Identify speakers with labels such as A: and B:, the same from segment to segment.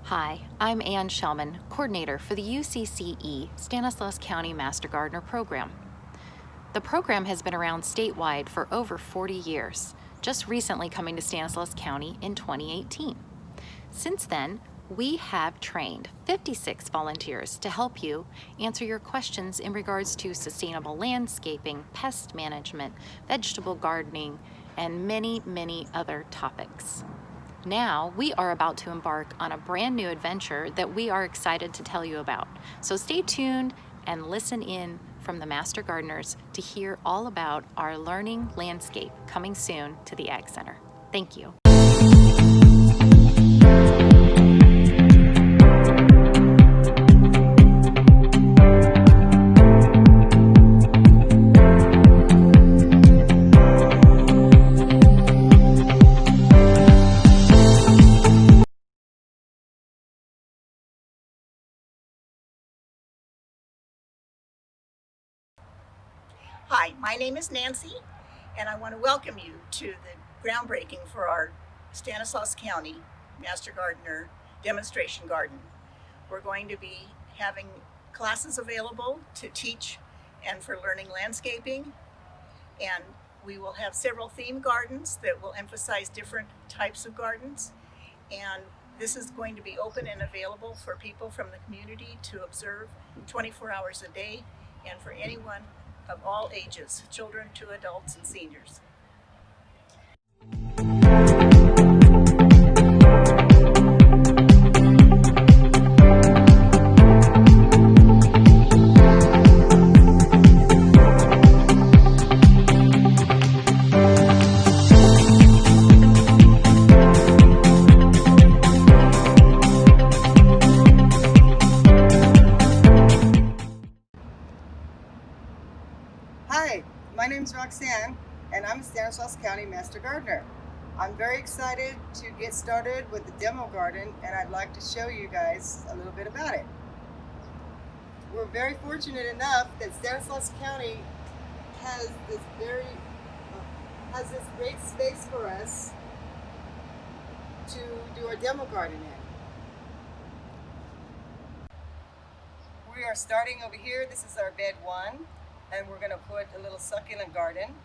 A: Hi, I'm Ann Shellman, coordinator for the UCCE Stanislaus County Master Gardener program. The program has been around statewide for over 40 years, just recently coming to Stanislaus County in 2018. Since then, we have trained 56 volunteers to help you answer your questions in regards to sustainable landscaping, pest management, vegetable gardening, and many, many other topics. Now, we are about to embark on a brand new adventure that we are excited to tell you about. So stay tuned and listen in from the Master Gardeners to hear all about our learning landscape coming soon to the Ag Center. Thank you.
B: Hi, my name is Nancy, and I want to welcome you to the groundbreaking for our Stanislaus County Master Gardener Demonstration Garden. We're going to be having classes available to teach and for learning landscaping, and we will have several theme gardens that will emphasize different types of gardens, and this is going to be open and available for people from the community to observe 24 hours a day, and for anyone of all ages, children to adults and seniors.
C: Hi, my name's Roxanne, and I'm a Stanislaus County Master Gardener. I'm very excited to get started with the demo garden, and I'd like to show you guys a little bit about it. We're very fortunate enough that Stanislaus County has this great space for us to do our demo garden in. We are starting over here. This is our bed 1. And we're going to put a little succulent garden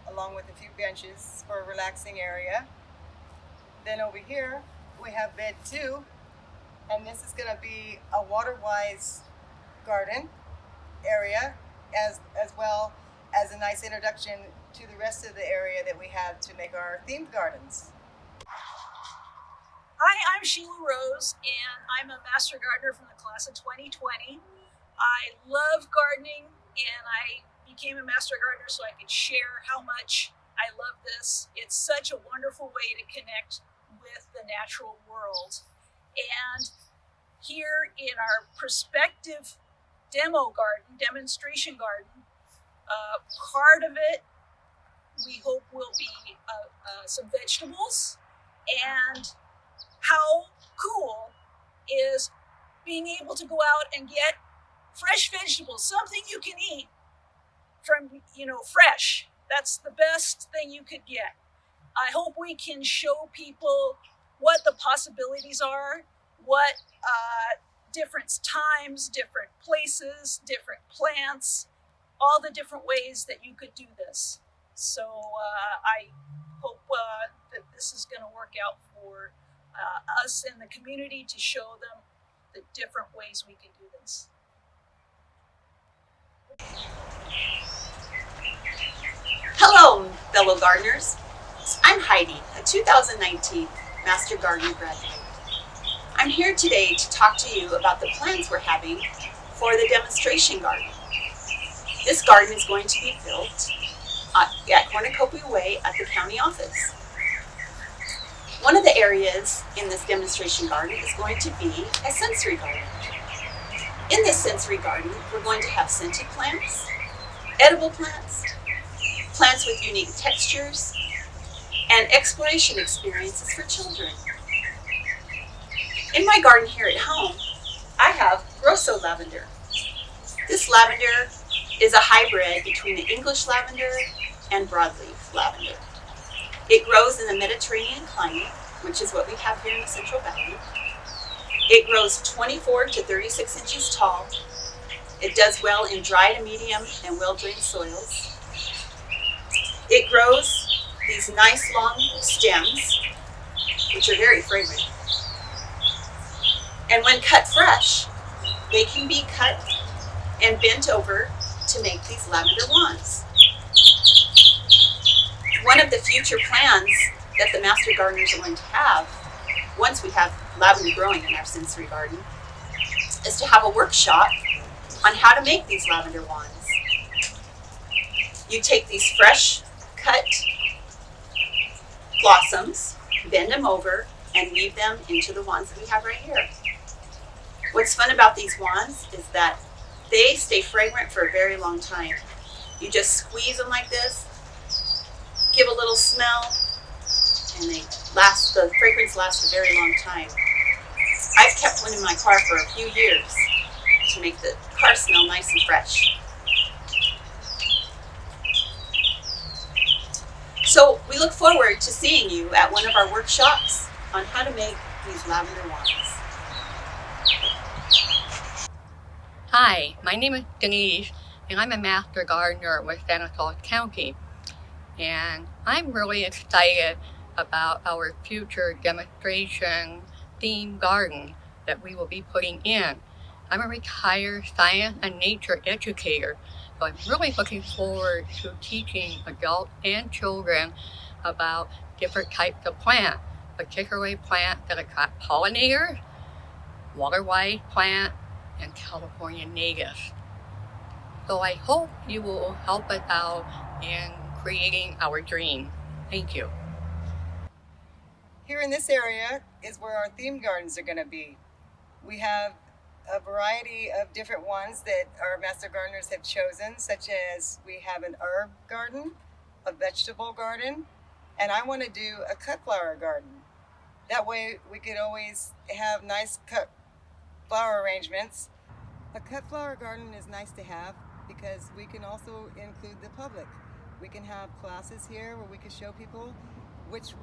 C: along with a few benches for a relaxing area. Then over here we have bed 2, and this is going to be a water-wise garden area as well as a nice introduction to the rest of the area that we have to make our themed gardens.
D: Hi, I'm Sheila Rose, and I'm a Master Gardener from the class of 2020. I love gardening, and I became a Master Gardener so I could share how much I love this. It's such a wonderful way to connect with the natural world. And here in our prospective demonstration garden, part of it we hope will be some vegetables. And how cool is being able to go out and get fresh vegetables, something you can eat from, fresh. That's the best thing you could get. I hope we can show people what the possibilities are, what different times, different places, different plants, all the different ways that you could do this. So I hope that this is going to work out for us in the community to show them the different ways we can do this.
E: Hello, fellow gardeners. I'm Heidi, a 2019 Master Gardener graduate. I'm here today to talk to you about the plans we're having for the demonstration garden. This garden is going to be built at Cornucopia Way at the county office. One of the areas in this demonstration garden is going to be a sensory garden. In this sensory garden, we're going to have scented plants, edible plants, plants with unique textures, and exploration experiences for children. In my garden here at home, I have Grosso lavender. This lavender is a hybrid between the English lavender and broadleaf lavender. It grows in the Mediterranean climate, which is what we have here in the Central Valley. It grows 24 to 36 inches tall. It does well in dry to medium and well-drained soils. It grows these nice long stems, which are very fragrant. And when cut fresh, they can be cut and bent over to make these lavender wands. One of the future plans that the Master Gardeners are going to have, once we have lavender growing in our sensory garden, is to have a workshop on how to make these lavender wands. You take these fresh cut blossoms, bend them over, and weave them into the wands that we have right here. What's fun about these wands is that they stay fragrant for a very long time. You just squeeze them like this, give a little smell, and the fragrance lasts a very long time. I've kept one in my car for a few years to make the car smell nice and fresh. So we look forward to seeing you at one of our workshops on how to make these lavender wands.
F: Hi, my name is Denise, and I'm a Master Gardener with Stanislaus County. And I'm really excited about our future demonstration theme garden that we will be putting in. I'm a retired science and nature educator, so I'm really looking forward to teaching adults and children about different types of plants, particularly plants that attract pollinators, water-wise plants, and California natives. So I hope you will help us out in creating our dream. Thank you.
C: Here in this area is where our theme gardens are going to be. We have a variety of different ones that our Master Gardeners have chosen, such as we have an herb garden, a vegetable garden, and I want to do a cut flower garden. That way we could always have nice cut flower arrangements. A cut flower garden is nice to have because we can also include the public. We can have classes here where we can show people which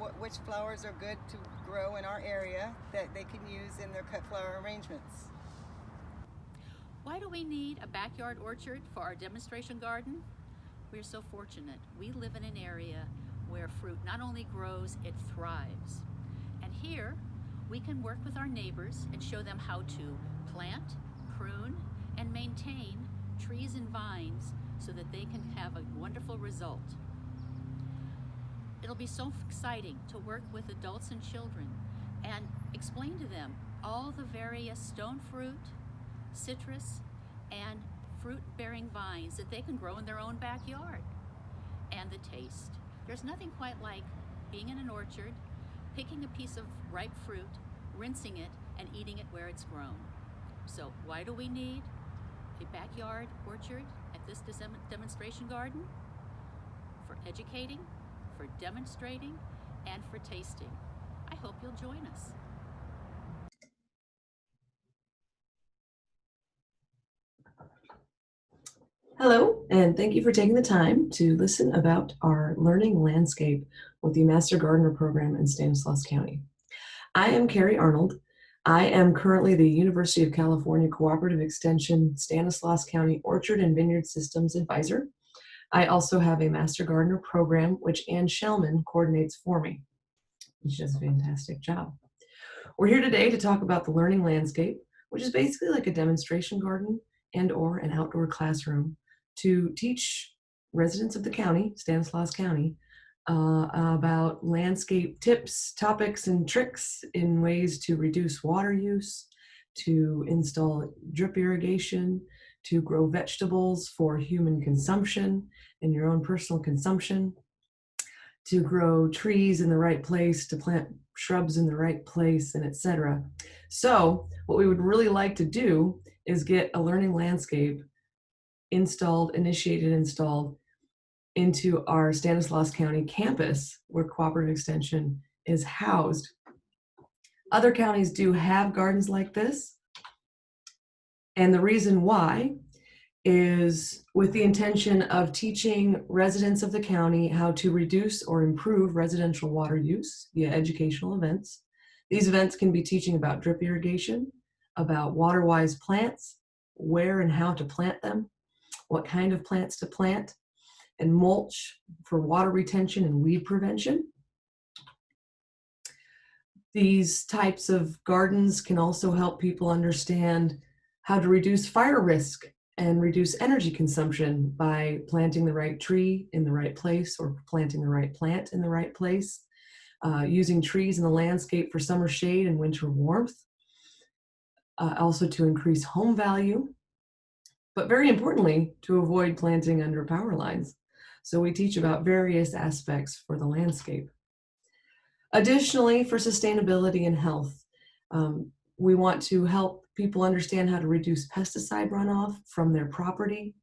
C: flowers are good to grow in our area that they can use in their cut flower arrangements.
G: Why do we need a backyard orchard for our demonstration garden? We're so fortunate. We live in an area where fruit not only grows, it thrives. And here, we can work with our neighbors and show them how to plant, prune, and maintain trees and vines so that they can have a wonderful result. It'll be so exciting to work with adults and children and explain to them all the various stone fruit, citrus, and fruit-bearing vines that they can grow in their own backyard. And the taste. There's nothing quite like being in an orchard, picking a piece of ripe fruit, rinsing it, and eating it where it's grown. So why do we need a backyard orchard at this demonstration garden? For educating, for demonstrating, and for tasting. I hope you'll join us.
H: Hello, and thank you for taking the time to listen about our learning landscape with the Master Gardener program in Stanislaus County. I am Carrie Arnold. I am currently the University of California Cooperative Extension Stanislaus County Orchard and Vineyard Systems Advisor. I also have a Master Gardener program, which Ann Shellman coordinates for me. She does a fantastic job. We're here today to talk about the learning landscape, which is basically like a demonstration garden and or an outdoor classroom to teach residents of the county, Stanislaus County, about landscape tips, topics, and tricks in ways to reduce water use, to install drip irrigation, to grow vegetables for human consumption and your own personal consumption, to grow trees in the right place, to plant shrubs in the right place, and etc. So what we would really like to do is get a learning landscape installed into our Stanislaus County campus where Cooperative Extension is housed. Other counties do have gardens like this. And the reason why is with the intention of teaching residents of the county how to reduce or improve residential water use via educational events. These events can be teaching about drip irrigation, about water-wise plants, where and how to plant them, what kind of plants to plant, and mulch for water retention and weed prevention. These types of gardens can also help people understand how to reduce fire risk and reduce energy consumption by planting the right tree in the right place or planting the right plant in the right place, using trees in the landscape for summer shade and winter warmth, also to increase home value, but very importantly, to avoid planting under power lines. So we teach about various aspects for the landscape. Additionally, for sustainability and health, we want to help people understand how to reduce pesticide runoff from their property.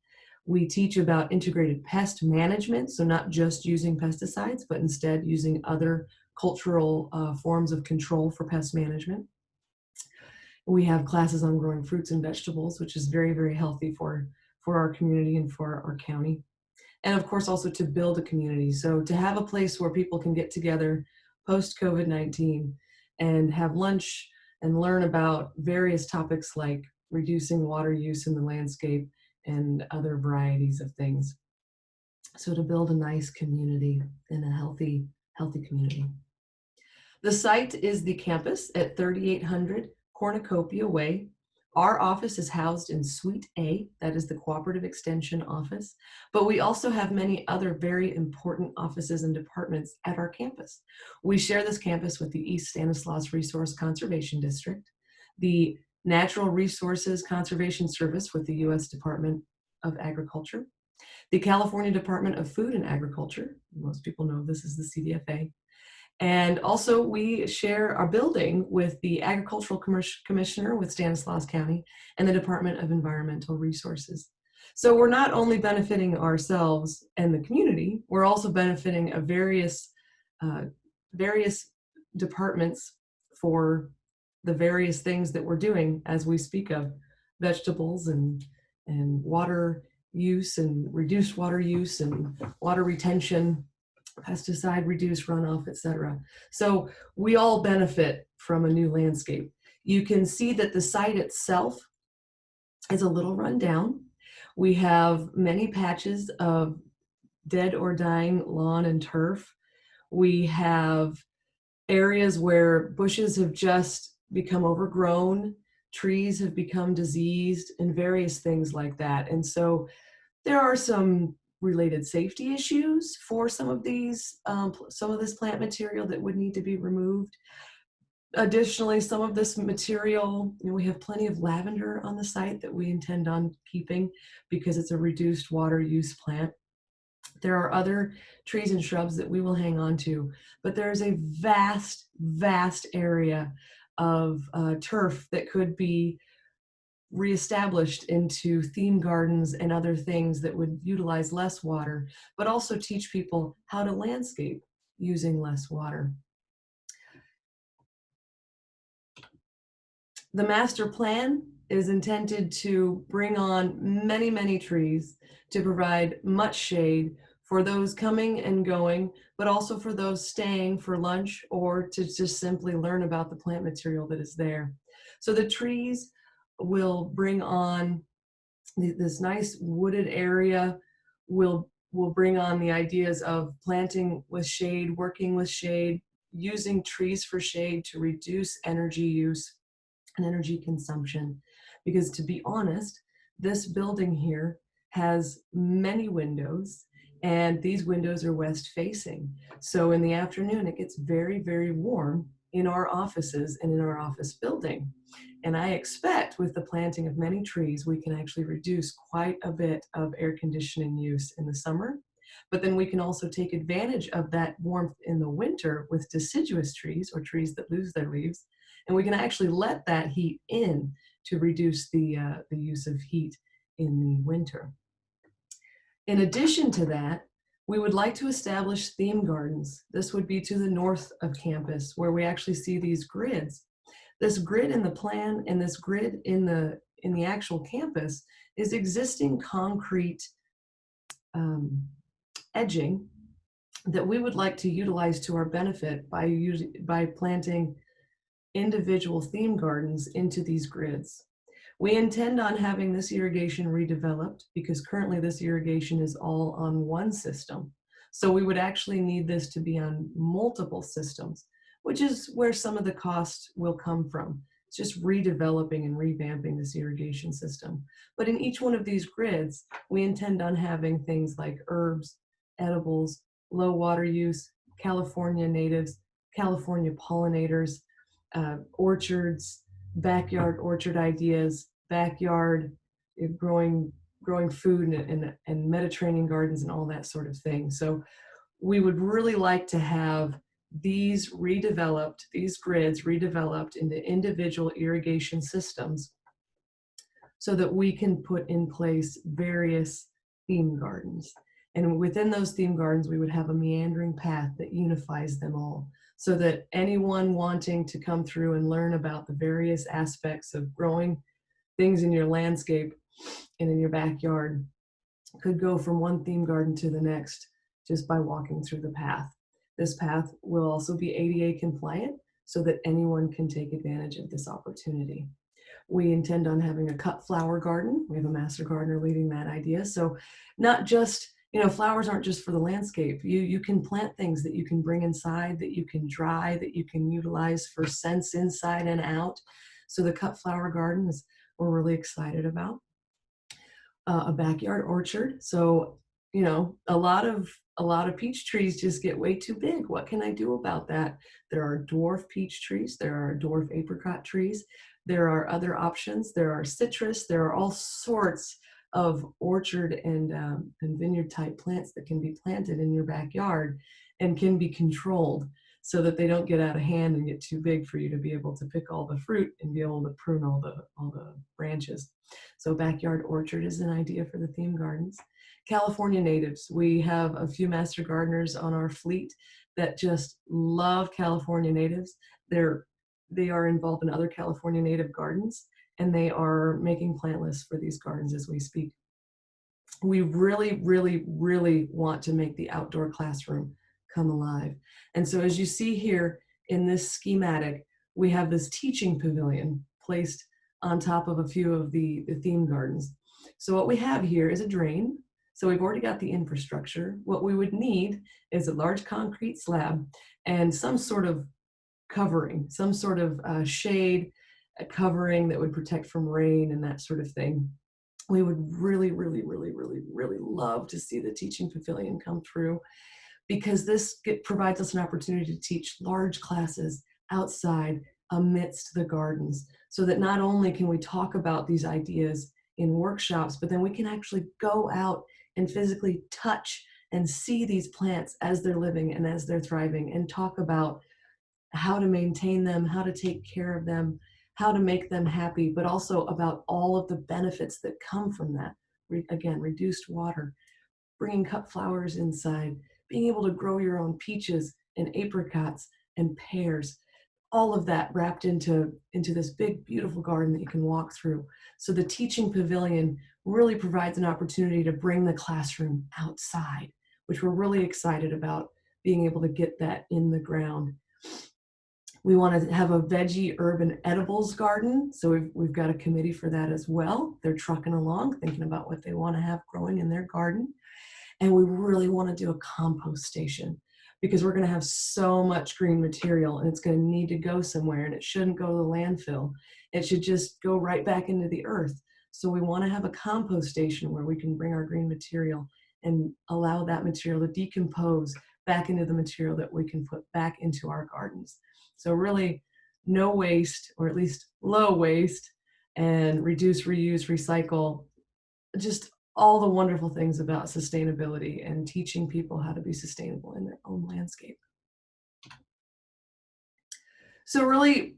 H: We teach about integrated pest management, so not just using pesticides, but instead using other cultural forms of control for pest management. We have classes on growing fruits and vegetables, which is very, very healthy for our community and for our county. And of course, also to build a community. So to have a place where people can get together post-COVID-19 and have lunch and learn about various topics like reducing water use in the landscape and other varieties of things. So to build a nice community and a healthy community. The site is the campus at 3800 Cornucopia Way. Our office is housed in Suite A, that is the Cooperative Extension Office, but we also have many other very important offices and departments at our campus. We share this campus with the East Stanislaus Resource Conservation District, the Natural Resources Conservation Service with the U.S. Department of Agriculture, the California Department of Food and Agriculture, most people know this is the CDFA, and also we share our building with the Agricultural Commissioner with Stanislaus County and the Department of Environmental Resources. So we're not only benefiting ourselves and the community, we're also benefiting of various departments for the various things that we're doing as we speak of vegetables and water use and reduced water use and water retention, pesticide reduced runoff, etc. So we all benefit from a new landscape. You can see that the site itself is a little run down. We have many patches of dead or dying lawn and turf. We have areas where bushes have just become overgrown, trees have become diseased, and various things like that. And so there are some related safety issues for some of this plant material that would need to be removed. Additionally, some of this material, we have plenty of lavender on the site that we intend on keeping because it's a reduced water use plant. There are other trees and shrubs that we will hang on to, but there's a vast, vast area of turf that could be reestablished into theme gardens and other things that would utilize less water, but also teach people how to landscape using less water. The master plan is intended to bring on many, many trees to provide much shade for those coming and going, but also for those staying for lunch or to just simply learn about the plant material that is there. So the trees will bring on this nice wooded area, will bring on the ideas of planting with shade, working with shade, using trees for shade to reduce energy use and energy consumption. Because to be honest, this building here has many windows and these windows are west facing. So in the afternoon, it gets very, very warm in our offices and in our office building. And I expect with the planting of many trees, we can actually reduce quite a bit of air conditioning use in the summer. But then we can also take advantage of that warmth in the winter with deciduous trees or trees that lose their leaves. And we can actually let that heat in to reduce the use of heat in the winter. In addition to that, we would like to establish theme gardens. This would be to the north of campus where we actually see these grids This grid in the plan and this grid in the actual campus is existing concrete edging that we would like to utilize to our benefit by planting individual theme gardens into these grids. We intend on having this irrigation redeveloped because currently this irrigation is all on one system. So we would actually need this to be on multiple systems, which is where some of the cost will come from. It's just redeveloping and revamping this irrigation system. But in each one of these grids, we intend on having things like herbs, edibles, low water use, California natives, California pollinators, orchards, backyard orchard ideas, backyard growing food and Mediterranean gardens and all that sort of thing. So we would really like to have these grids redeveloped into individual irrigation systems so that we can put in place various theme gardens. And within those theme gardens, we would have a meandering path that unifies them all so that anyone wanting to come through and learn about the various aspects of growing things in your landscape and in your backyard could go from one theme garden to the next just by walking through the path. This path will also be ADA compliant so that anyone can take advantage of this opportunity. We intend on having a cut flower garden. We have a master gardener leading that idea. So not just, flowers aren't just for the landscape. You can plant things that you can bring inside, that you can dry, that you can utilize for scents inside and out. So the cut flower garden is we're really excited about. A backyard orchard. So, a lot of peach trees just get way too big. What can I do about that? There are dwarf peach trees. There are dwarf apricot trees. There are other options. There are citrus. There are all sorts of orchard and vineyard type plants that can be planted in your backyard and can be controlled so that they don't get out of hand and get too big for you to be able to pick all the fruit and be able to prune all the branches. So backyard orchard is an idea for the theme gardens. California natives. We have a few master gardeners on our fleet that just love California natives. They are involved in other California native gardens, and they are making plant lists for these gardens as we speak. We really, really, really want to make the outdoor classroom come alive. And so as you see here in this schematic, we have this teaching pavilion placed on top of a few of the theme gardens. So what we have here is a drain. So we've already got the infrastructure. What we would need is a large concrete slab and some sort of covering, some sort of shade, a covering that would protect from rain and that sort of thing. We would really, really, really, really, really love to see the teaching pavilion come through because this provides us an opportunity to teach large classes outside amidst the gardens so that not only can we talk about these ideas in workshops, but then we can actually go out and physically touch and see these plants as they're living and as they're thriving and talk about how to maintain them, how to take care of them, how to make them happy, but also about all of the benefits that come from that. Again, reduced water, bringing cut flowers inside, being able to grow your own peaches and apricots and pears, all of that wrapped into this big, beautiful garden that you can walk through. So the teaching pavilion really provides an opportunity to bring the classroom outside, which we're really excited about being able to get that in the ground. We want to have a veggie, herb, and edibles garden. So we've got a committee for that as well. They're trucking along, thinking about what they want to have growing in their garden. And we really want to do a compost station because we're going to have so much green material and it's going to need to go somewhere and it shouldn't go to the landfill. It should just go right back into the earth. So we want to have a compost station where we can bring our green material and allow that material to decompose back into the material that we can put back into our gardens. So really no waste, or at least low waste, and reduce, reuse, recycle, just all the wonderful things about sustainability and teaching people how to be sustainable in their own landscape. So really,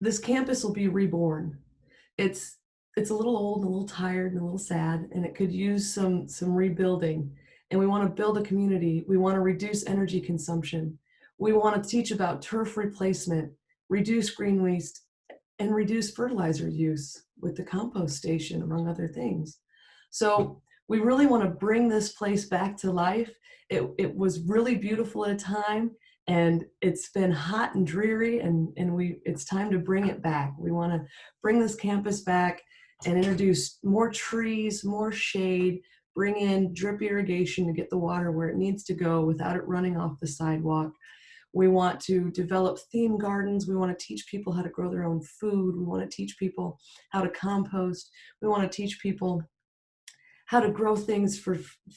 H: this campus will be reborn. It's a little old and a little tired and a little sad, and it could use some rebuilding. And we want to build a community. We want to reduce energy consumption. We want to teach about turf replacement, reduce green waste, and reduce fertilizer use with the compost station, among other things. So we really want to bring this place back to life. It was really beautiful at a time, and it's been hot and dreary, and it's time to bring it back. We want to bring this campus back and introduce more trees, more shade, bring in drip irrigation to get the water where it needs to go without it running off the sidewalk. We want to develop theme gardens. We want to teach people how to grow their own food. We want to teach people how to compost. We want to teach people how to grow things for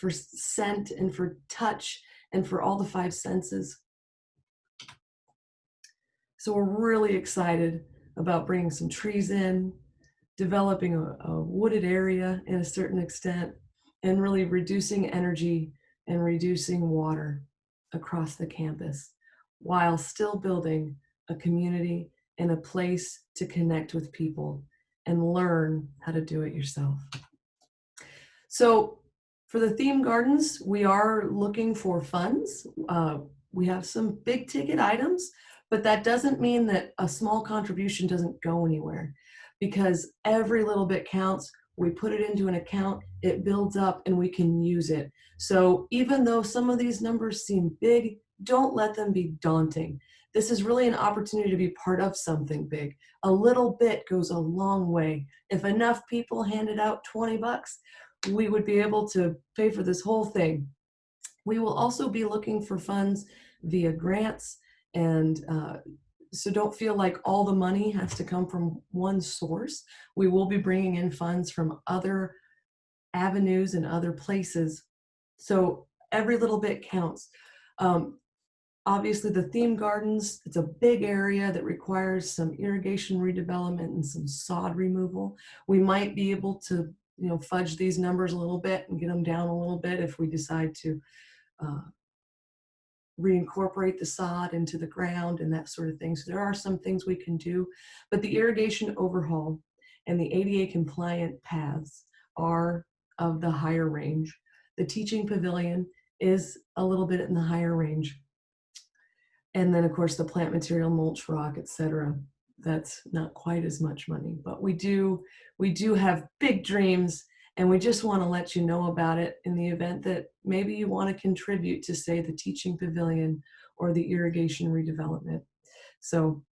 H: scent and for touch and for all the five senses. So we're really excited about bringing some trees in, developing a wooded area in a certain extent, and really reducing energy and reducing water across the campus, while still building a community and a place to connect with people and learn how to do it yourself. So for the theme gardens, we are looking for funds. We have some big ticket items, but that doesn't mean that a small contribution doesn't go anywhere, because every little bit counts. We put it into an account, it builds up, and we can use it. So even though some of these numbers seem big, don't let them be daunting. This is really an opportunity to be part of something big. A little bit goes a long way. If enough people handed out $20, we would be able to pay for this whole thing. We will also be looking for funds via grants, and so don't feel like all the money has to come from one source. We will be bringing in funds from other avenues and other places. So every little bit counts. Obviously the theme gardens, it's a big area that requires some irrigation redevelopment and some sod removal. We might be able to, fudge these numbers a little bit and get them down a little bit if we decide to reincorporate the sod into the ground and that sort of thing. So there are some things we can do, but the irrigation overhaul and the ADA compliant paths are of the higher range. The teaching pavilion is a little bit in the higher range. And then of course the plant material, mulch, rock, etc. That's not quite as much money, but we do have big dreams, and we just want to let you know about it in the event that maybe you want to contribute to, say, the teaching pavilion or the irrigation redevelopment. So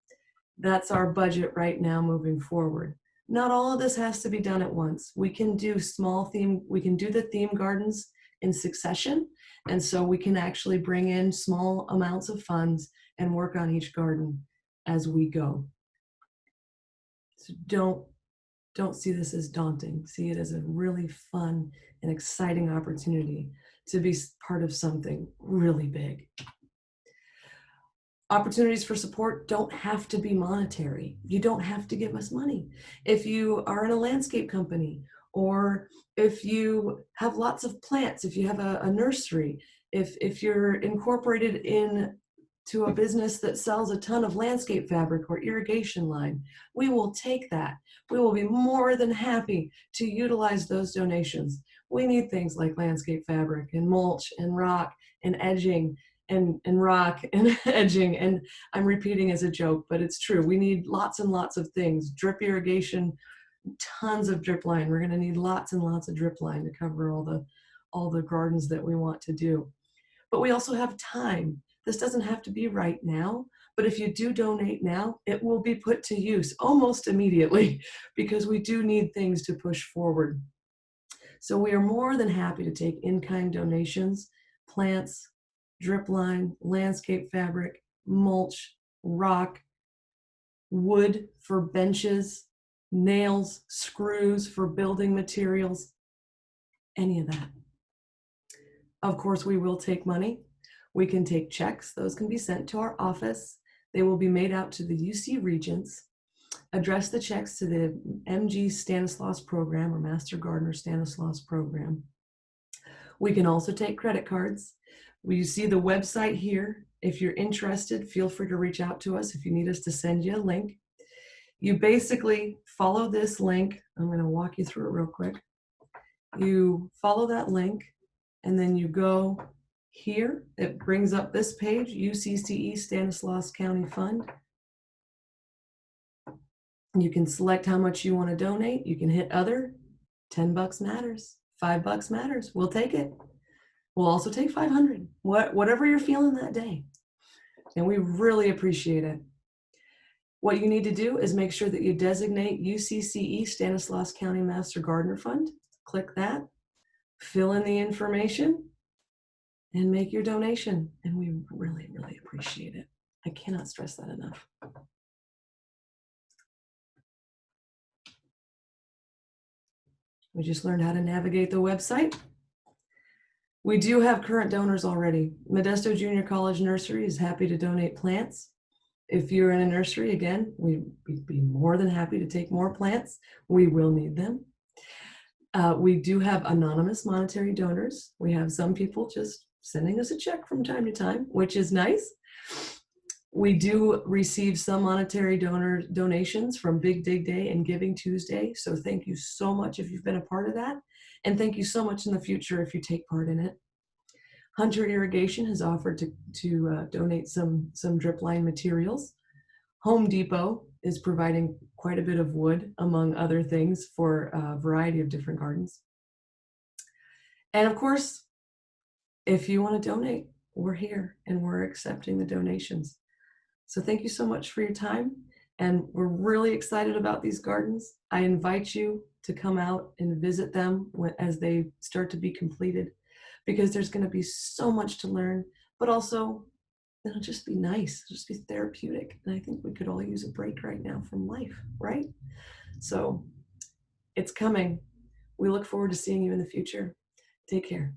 H: that's our budget right now moving forward. Not all of this has to be done at once. We can do the theme gardens in succession. And so we can actually bring in small amounts of funds and work on each garden as we go. So don't see this as daunting. See it as a really fun and exciting opportunity to be part of something really big. Opportunities for support don't have to be monetary. You don't have to give us money. If you are in a landscape company, or if you have lots of plants, if you have a nursery, if you're incorporated into a business that sells a ton of landscape fabric or irrigation line, we will take that. We will be more than happy to utilize those donations. We need things like landscape fabric and mulch and rock and edging and rock and edging. And I'm repeating as a joke, but it's true. We need lots and lots of things. Drip irrigation, tons of drip line. We're going to need lots and lots of drip line to cover all the gardens that we want to do. But we also have time. This doesn't have to be right now, but if you do donate now, it will be put to use almost immediately, because we do need things to push forward. So we are more than happy to take in-kind donations, plants, drip line, landscape fabric, mulch, rock, wood for benches, nails, screws for building materials, any of that. Of course, we will take money. We can take checks. Those can be sent to our office. They will be made out to the UC Regents. Address the checks to the MG Stanislaus program, or Master Gardener Stanislaus program. We can also take credit cards. You see the website here. If you're interested, feel free to reach out to us if you need us to send you a link. You basically follow this link. I'm going to walk you through it real quick. You follow that link, and then you go here. It brings up this page, UCCE Stanislaus County Fund. You can select how much you want to donate. You can hit other. $10 matters. $5 matters. We'll take it. We'll also take 500. Whatever you're feeling that day. And we really appreciate it. What you need to do is make sure that you designate UCCE Stanislaus County Master Gardener Fund. Click that, fill in the information, and make your donation. And we really, really appreciate it. I cannot stress that enough. We just learned how to navigate the website. We do have current donors already. Modesto Junior College Nursery is happy to donate plants. If you're in a nursery, again, we'd be more than happy to take more plants. We will need them. We do have anonymous monetary donors. We have some people just sending us a check from time to time, which is nice. We do receive some monetary donations from Big Dig Day and Giving Tuesday. So thank you so much if you've been a part of that. And thank you so much in the future if you take part in it. Hunter Irrigation has offered to donate some drip line materials. Home Depot is providing quite a bit of wood, among other things, for a variety of different gardens. And of course, if you want to donate, we're here and we're accepting the donations. So thank you so much for your time. And we're really excited about these gardens. I invite you to come out and visit them as they start to be completed, because there's going to be so much to learn, but also it'll just be nice, just be therapeutic. And I think we could all use a break right now from life, right? So it's coming. We look forward to seeing you in the future. Take care.